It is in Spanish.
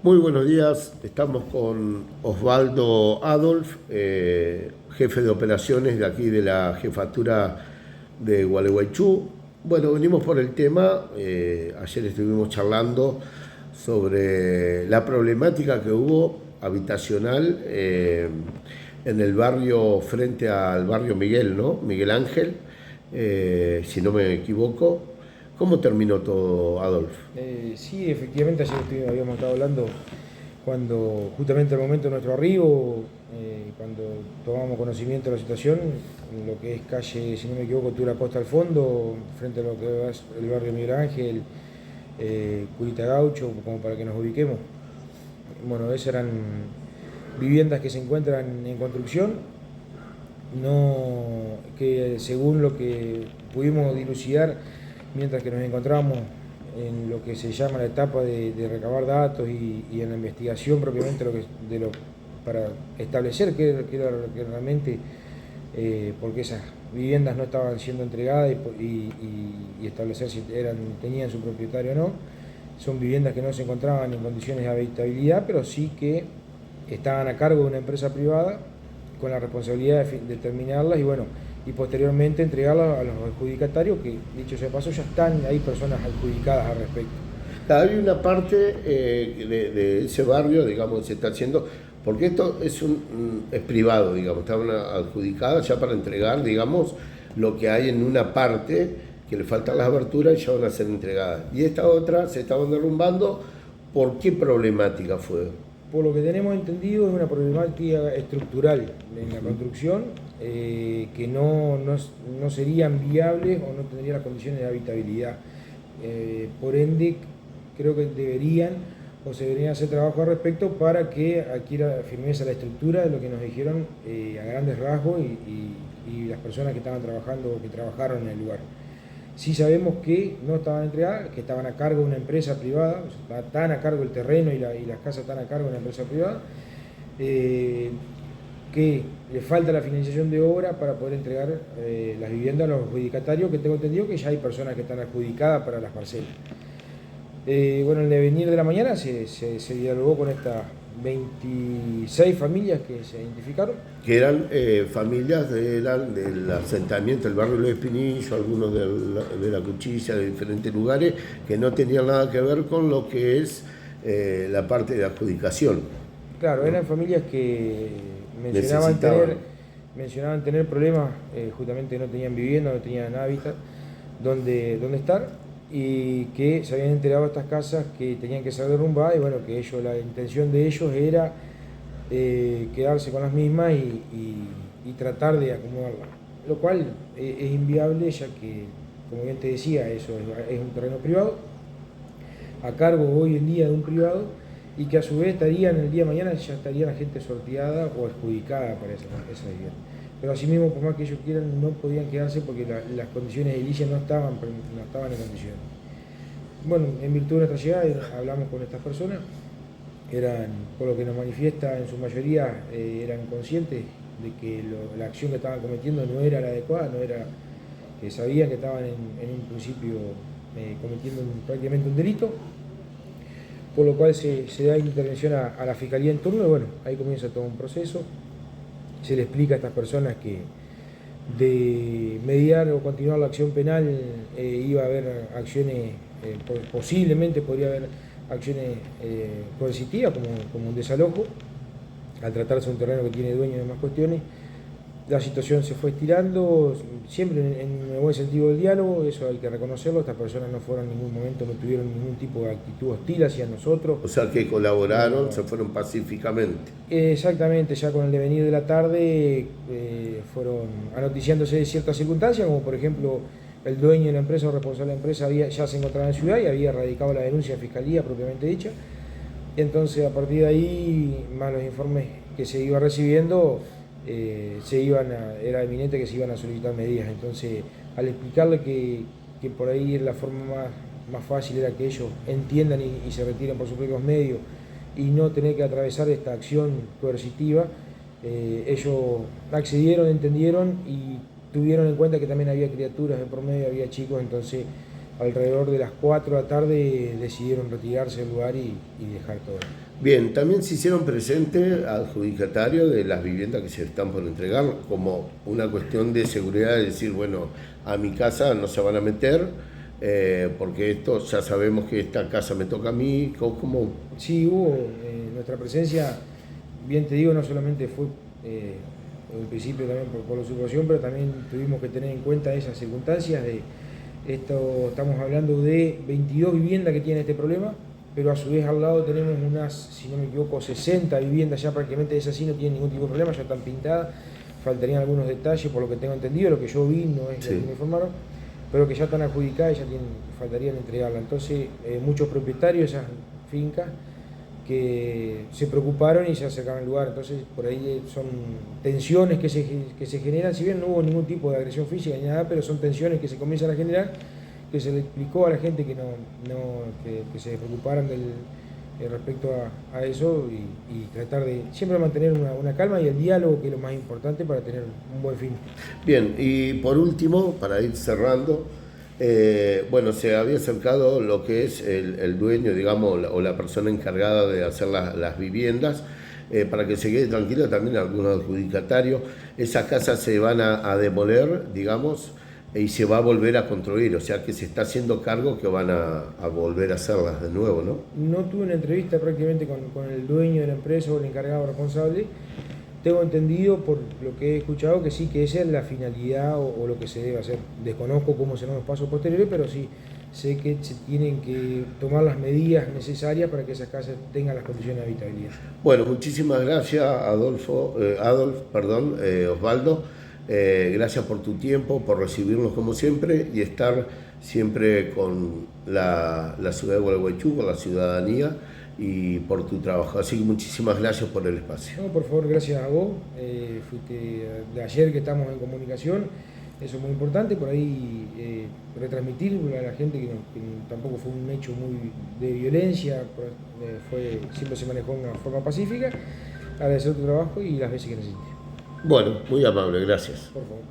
Muy buenos días, estamos con Osvaldo Adolf, jefe de operaciones de aquí de la jefatura de Gualeguaychú. Bueno, venimos por el tema, ayer estuvimos charlando sobre la problemática que hubo habitacional en el barrio frente al barrio Miguel, ¿no? Miguel Ángel, si no me equivoco. ¿Cómo terminó todo, Adolf? Sí, efectivamente, ayer habíamos estado hablando cuando, justamente al momento de nuestro arribo, cuando tomamos conocimiento de la situación, en lo que es calle, si no me equivoco, Tura Costa al fondo, frente a lo que es el barrio Miguel Ángel, Curita Gaucho, como para que nos ubiquemos. Bueno, esas eran viviendas que se encuentran en construcción, no, que según lo que pudimos dilucidar mientras que nos encontrábamos en lo que se llama la etapa de recabar datos y en la investigación propiamente para establecer qué era que realmente, porque esas viviendas no estaban siendo entregadas y establecer si tenían su propietario o no. Son viviendas que no se encontraban en condiciones de habitabilidad, pero sí que estaban a cargo de una empresa privada con la responsabilidad de terminarlas y bueno, y posteriormente entregarlas a los adjudicatarios, que dicho sea de paso ya están, hay personas adjudicadas al respecto. Hay una parte de ese barrio, digamos, se está haciendo, porque esto es privado, digamos, está una adjudicada ya para entregar, digamos, lo que hay en una parte que le faltan las aberturas y ya van a ser entregadas. Y esta otra se estaban derrumbando. ¿Por qué problemática fue? Por lo que tenemos entendido es una problemática estructural en la construcción, que no serían viables o no tendrían las condiciones de habitabilidad. Por ende, creo que deberían o se deberían hacer trabajo al respecto para que adquiera firmeza la estructura de lo que nos dijeron a grandes rasgos y las personas que estaban trabajando o que trabajaron en el lugar. Sí sabemos que no estaban entregadas, que estaban a cargo de una empresa privada, o sea, están a cargo el terreno y las casas están a cargo de una empresa privada, que le falta la financiación de obra para poder entregar las viviendas a los adjudicatarios, que tengo entendido que ya hay personas que están adjudicadas para las parcelas. Bueno, en el devenir de la mañana se dialogó con estas 26 familias que se identificaron. Que eran familias del asentamiento, el barrio Luis Pinillo, algunos de la Cuchilla, de diferentes lugares, que no tenían nada que ver con lo que es la parte de adjudicación. Claro, ¿No? eran familias que Necesitaban. mencionaban tener problemas, justamente no tenían vivienda, no tenían hábitat donde estar, y que se habían enterado de estas casas que tenían que ser derrumbadas y bueno, que la intención de ellos era quedarse con las mismas y tratar de acomodarlas, lo cual es inviable, ya que, como bien te decía, eso es un terreno privado, a cargo hoy en día de un privado, y que a su vez estarían el día de mañana, ya estaría la gente sorteada o adjudicada para esa vivienda. Pero asimismo, por más que ellos quieran, no podían quedarse porque las condiciones edilicias no estaban en condiciones. Bueno, en virtud de nuestra llegada hablamos con estas personas, por lo que nos manifiesta en su mayoría, eran conscientes de que la acción que estaban cometiendo no era la adecuada, que sabían que estaban en un principio cometiendo prácticamente un delito, por lo cual se da intervención a la Fiscalía en turno y bueno, ahí comienza todo un proceso. Se le explica a estas personas que de mediar o continuar la acción penal iba a haber acciones, posiblemente podría haber acciones coercitivas como un desalojo, al tratarse de un terreno que tiene dueño y demás cuestiones. La situación se fue estirando, siempre en el buen sentido del diálogo, eso hay que reconocerlo. Estas personas no fueron en ningún momento, no tuvieron ningún tipo de actitud hostil hacia nosotros. O sea que colaboraron, No, se fueron pacíficamente. exactamente, ya con el devenir de la tarde fueron anoticiándose de ciertas circunstancias, como por ejemplo el dueño de la empresa o responsable de la empresa ya se encontraba en ciudad y había radicado la denuncia en fiscalía propiamente dicha. Entonces, a partir de ahí, más los informes que se iba recibiendo, era eminente que se iban a solicitar medidas. Entonces, al explicarle que por ahí la forma más fácil era que ellos entiendan y se retiren por sus propios medios y no tener que atravesar esta acción coercitiva, ellos accedieron, entendieron y tuvieron en cuenta que también había criaturas de por medio, había chicos, entonces alrededor de las 4 de la tarde decidieron retirarse del lugar y dejar todo. Bien, también se hicieron presentes adjudicatarios de las viviendas que se están por entregar, como una cuestión de seguridad, de decir, bueno, a mi casa no se van a meter, porque esto ya sabemos que esta casa me toca a mí, ¿cómo? Sí, hubo nuestra presencia, bien te digo, no solamente fue en principio también por la situación, pero también tuvimos que tener en cuenta esas circunstancias de esto. Estamos hablando de 22 viviendas que tienen este problema, pero a su vez al lado tenemos unas, si no me equivoco, 60 viviendas ya prácticamente esas sí no tienen ningún tipo de problema, ya están pintadas, faltarían algunos detalles por lo que tengo entendido, lo que yo vi no es lo que me informaron, pero que ya están adjudicadas y ya faltarían entregarla. Entonces muchos propietarios de esas fincas que se preocuparon y se acercaron al lugar. Entonces por ahí son tensiones que se generan, si bien no hubo ningún tipo de agresión física ni nada, pero son tensiones que se comienzan a generar, que se le explicó a la gente que que se preocuparan respecto a eso y tratar de siempre mantener una calma y el diálogo, que es lo más importante para tener un buen fin. Bien, y por último, para ir cerrando, bueno, se había acercado lo que es el dueño, digamos, o la persona encargada de hacer las viviendas, para que se quede tranquilo también algunos adjudicatarios. Esas casas se van a demoler, digamos, y se va a volver a construir, o sea que se está haciendo cargo que van a volver a hacerlas de nuevo, ¿no? No tuve una entrevista prácticamente con el dueño de la empresa o el encargado responsable. Tengo entendido por lo que he escuchado que sí, que esa es la finalidad o lo que se debe hacer. Desconozco cómo serán los pasos posteriores, pero sí sé que se tienen que tomar las medidas necesarias para que esas casas tengan las condiciones de habitabilidad. Bueno, muchísimas gracias, Osvaldo. Gracias por tu tiempo, por recibirnos como siempre y estar siempre con la ciudad de Gualeguaychú, con la ciudadanía y por tu trabajo. Así que muchísimas gracias por el espacio. No, por favor, gracias a vos. Fuiste de ayer que estamos en comunicación, eso es muy importante, por ahí retransmitir a la gente que tampoco fue un hecho muy de violencia, siempre se manejó de una forma pacífica. Agradecer tu trabajo y las veces que necesites. Bueno, muy amable, gracias. Por favor.